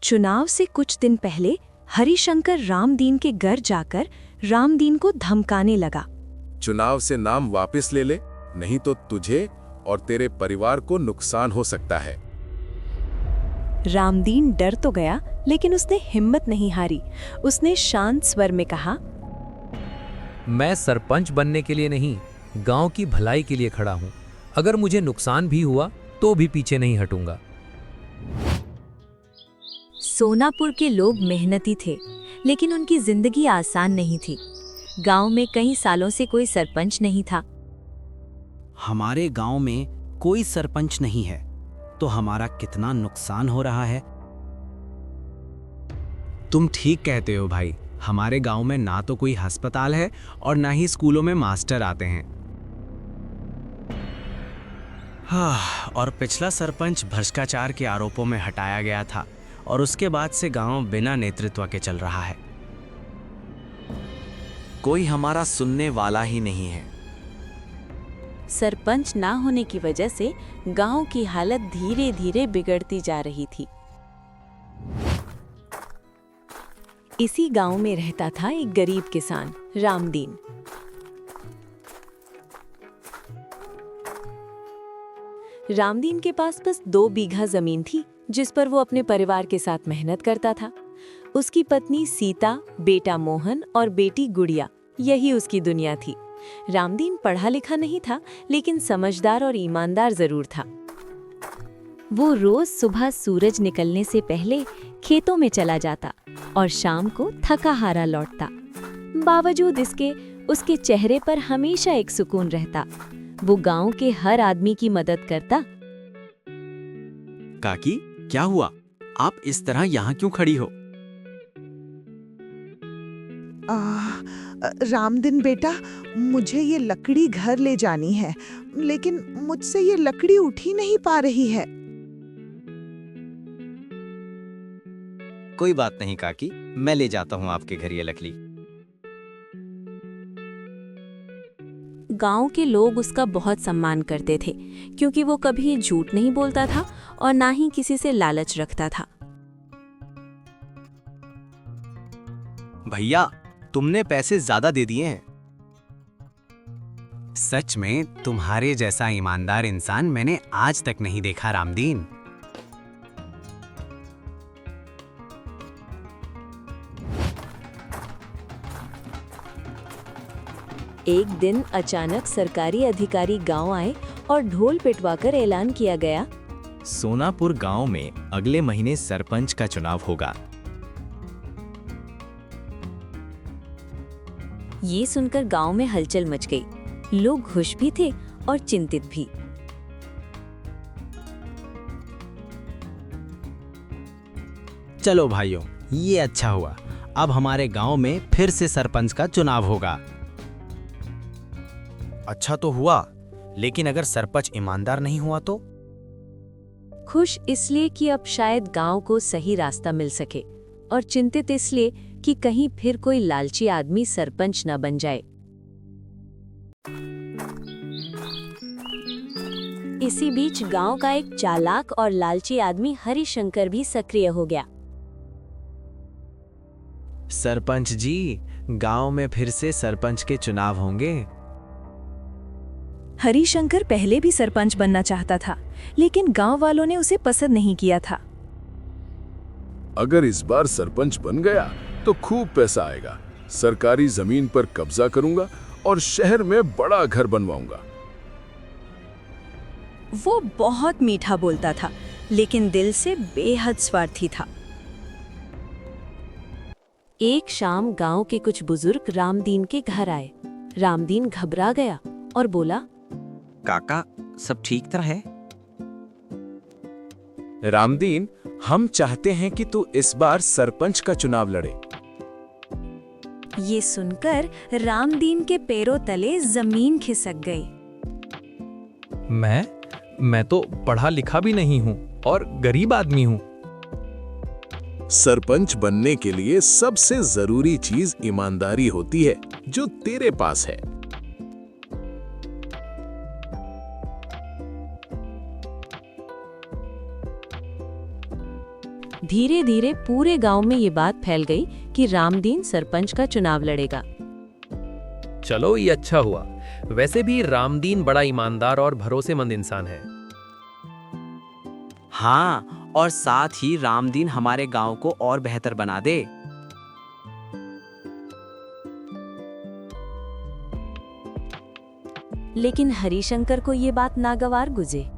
चुनाव से कुछ दिन पहले हरिशंकर रामदीन के घर जाकर रामदीन को धमकाने लगा। चुनाव से नाम वापस ले ले, नहीं तो तुझे और तेरे परिवार को नुकसान हो सकता है। रामदीन डर तो गया, लेकिन उसने हिम्मत नहीं हारी। उसने शांत स्वर में कहा, मैं सरपंच बनने के लिए नहीं, गांव की भलाई के लिए खड़ा हूं। अगर मुझे नुकसान भी हुआ तो भी पीछे नहीं हटूंगा। सोनापुर के लोग मेहनती थे, लेकिन उनकी जिंदगी आसान नहीं थी। गांव में कई सालों से कोई सरपंच नहीं था। हमारे गांव में कोई सरपंच नहीं है, तो हमारा कितना नुकसान हो रहा है। तुम ठीक कहते हो भाई, हमारे गांव में ना तो कोई अस्पताल है और ना ही स्कूलों में मास्टर आते हैं। हाँ, और पिछला सरपंच भ्रष्टाचार के आरोपों में हटाया गया था और उसके बाद से गांव बिना नेतृत्व के चल रहा है। कोई हमारा सुनने वाला ही नहीं है। सरपंच ना होने की वजह से गांव की हालत धीरे धीरे बिगड़ती जा रही थी। इसी गांव में रहता था एक गरीब किसान रामदीन। रामदीन के पास बस 2 बीघा जमीन थी, जिस पर वो अपने परिवार के साथ मेहनत करता था। उसकी पत्नी सीता, बेटा मोहन और बेटी गुड़िया, यही उसकी दुनिया थी। रामदीन पढ़ा लिखा नहीं था, लेकिन समझदार और ईमानदार जरूर था। वो रोज सुबह सूरज निकलने से पहले खेतों में चला जाता और शाम को थका हारा लौटता। बावजूद इसके उसके चेहरे पर हमेशा एक सुकून रहता। वो गांव के हर आदमी की मदद करता। काकी, क्या हुआ? आप इस तरह यहाँ क्यों खड़ी हो? रामदीन बेटा, मुझे ये लकड़ी घर ले जानी है, लेकिन मुझसे ये लकड़ी उठ ही नहीं पा रही है। कोई बात नहीं काकी, मैं ले जाता हूँ आपके घर ये लकड़ी। गांव के लोग उसका बहुत सम्मान करते थे, क्योंकि वो कभी झूठ नहीं बोलता था और ना ही किसी से लालच रखता था। भैया, तुमने पैसे ज्यादा दे दिए हैं। सच में तुम्हारे जैसा ईमानदार इंसान मैंने आज तक नहीं देखा रामदीन। एक दिन अचानक सरकारी अधिकारी गांव आए और ढोल पिटवाकर ऐलान किया गया, सोनापुर गांव में अगले महीने सरपंच का चुनाव होगा। ये सुनकर गांव में हलचल मच गई। लोग खुश भी थे और चिंतित भी। चलो भाइयों, ये अच्छा हुआ। अब हमारे गांव में फिर से सरपंच का चुनाव होगा। अच्छा तो हुआ, लेकिन अगर सरपंच ईमानदार नहीं हुआ तो? खुश इसलिए कि अब शायद गांव को सही रास्ता मिल सके, और चिंतित इसलिए कि कहीं फिर कोई लालची आदमी सरपंच न बन जाए। इसी बीच गांव का एक चालाक और लालची आदमी हरिशंकर भी सक्रिय हो गया। सरपंच जी, गांव में फिर से सरपंच के चुनाव होंगे। हरिशंकर पहले भी सरपंच बनना चाहता था, लेकिन गांव वालों ने उसे पसंद नहीं किया था। अगर इस बार सरपंच बन गया तो खूब पैसा आएगा। सरकारी जमीन पर कब्जा करूंगा और शहर में बड़ा घर बनवाऊंगा। वो बहुत मीठा बोलता था, लेकिन दिल से बेहद स्वार्थी था। एक शाम गांव के कुछ बुजुर्ग रामदीन के घर आए। रामदीन घबरा गया और बोला, काका, सब ठीक तरह है? रामदीन, हम चाहते हैं कि तू इस बार सरपंच का चुनाव लड़े। ये सुनकर रामदीन के पैरों तले जमीन खिसक गई। मैं तो पढ़ा लिखा भी नहीं हूँ और गरीब आदमी हूँ। सरपंच बनने के लिए सबसे जरूरी चीज ईमानदारी होती है, जो तेरे पास है। धीरे धीरे पूरे गांव में ये बात फैल गई कि रामदीन सरपंच का चुनाव लड़ेगा। चलो ये अच्छा हुआ। वैसे भी रामदीन बड़ा ईमानदार और भरोसेमंद इंसान है। हाँ, और साथ ही रामदीन हमारे गांव को और बेहतर बना दे। लेकिन हरिशंकर को ये बात नागवार गुजे।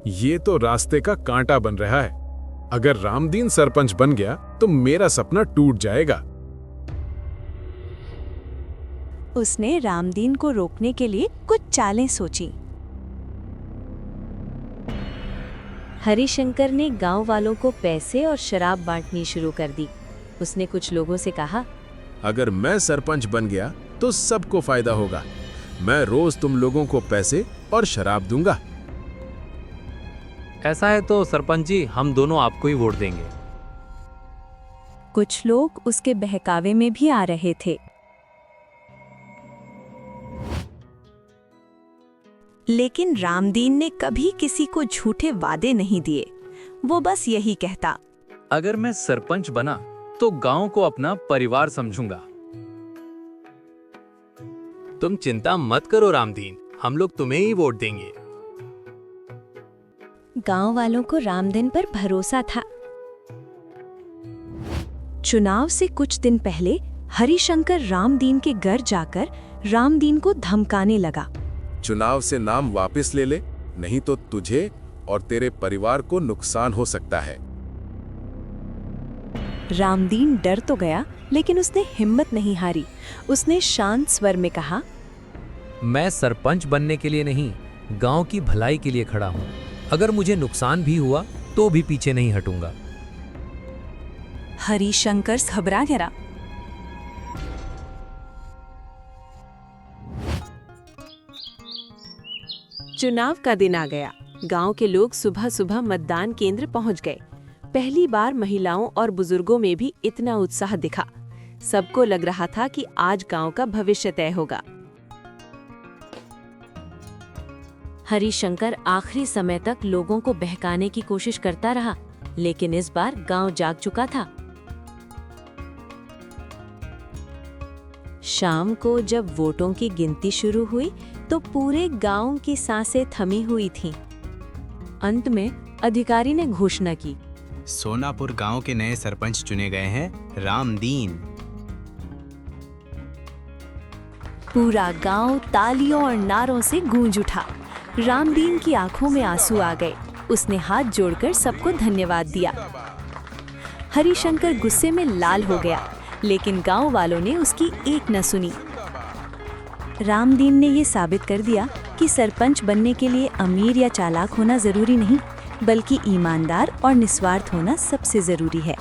ये तो रास्ते का कांटा बन रहा है। अगर रामदीन सरपंच बन गया तो मेरा सपना टूट जाएगा। उसने रामदीन को रोकने के लिए कुछ चालें सोची। हरिशंकर ने गांव वालों को पैसे और शराब बांटनी शुरू कर दी। उसने कुछ लोगों से कहा, अगर मैं सरपंच बन गया तो सबको फायदा होगा। मैं रोज तुम लोगों को पैसे और शराब दूंगा। ऐसा है तो सरपंच जी, हम दोनों आपको ही वोट देंगे। कुछ लोग उसके बहकावे में भी आ रहे थे। लेकिन रामदीन ने कभी किसी को झूठे वादे नहीं दिए। वो बस यही कहता, अगर मैं सरपंच बना तो गांव को अपना परिवार समझूंगा। तुम चिंता मत करो रामदीन, हम लोग तुम्हें ही वोट देंगे। गांव वालों को रामदीन पर भरोसा था। चुनाव से कुछ दिन पहले हरिशंकर रामदीन के घर जाकर रामदीन को धमकाने लगा। चुनाव से नाम वापस ले ले, नहीं तो तुझे और तेरे परिवार को नुकसान हो सकता है। रामदीन डर तो गया, लेकिन उसने हिम्मत नहीं हारी। उसने शांत स्वर में कहा, मैं सरपंच बनने के लिए नहीं, गांव की भलाई के लिए खड़ा हूं। अगर मुझे नुकसान भी हुआ तो भी पीछे नहीं हटूंगा। हरिशंकर घबरा गया। चुनाव का दिन आ गया। गांव के लोग सुबह सुबह मतदान केंद्र पहुंच गए। पहली बार महिलाओं और बुजुर्गों में भी इतना उत्साह दिखा। सबको लग रहा था कि आज गांव का भविष्य तय होगा। हरिशंकर आखिरी समय तक लोगों को बहकाने की कोशिश करता रहा, लेकिन इस बार गांव जाग चुका था। शाम को जब वोटों की गिनती शुरू हुई तो पूरे गांव की सांसें थमी हुई थीं। अंत में अधिकारी ने घोषणा की, सोनापुर गांव के नए सरपंच चुने गए हैं रामदीन। पूरा गांव तालियों और नारों से गूंज उठा। रामदीन की आंखों में आंसू आ गए। उसने हाथ जोड़कर सबको धन्यवाद दिया। हरिशंकर गुस्से में लाल हो गया, लेकिन गांव वालों ने उसकी एक न सुनी। रामदीन ने ये साबित कर दिया कि सरपंच बनने के लिए अमीर या चालाक होना जरूरी नहीं, बल्कि ईमानदार और निस्वार्थ होना सबसे जरूरी है।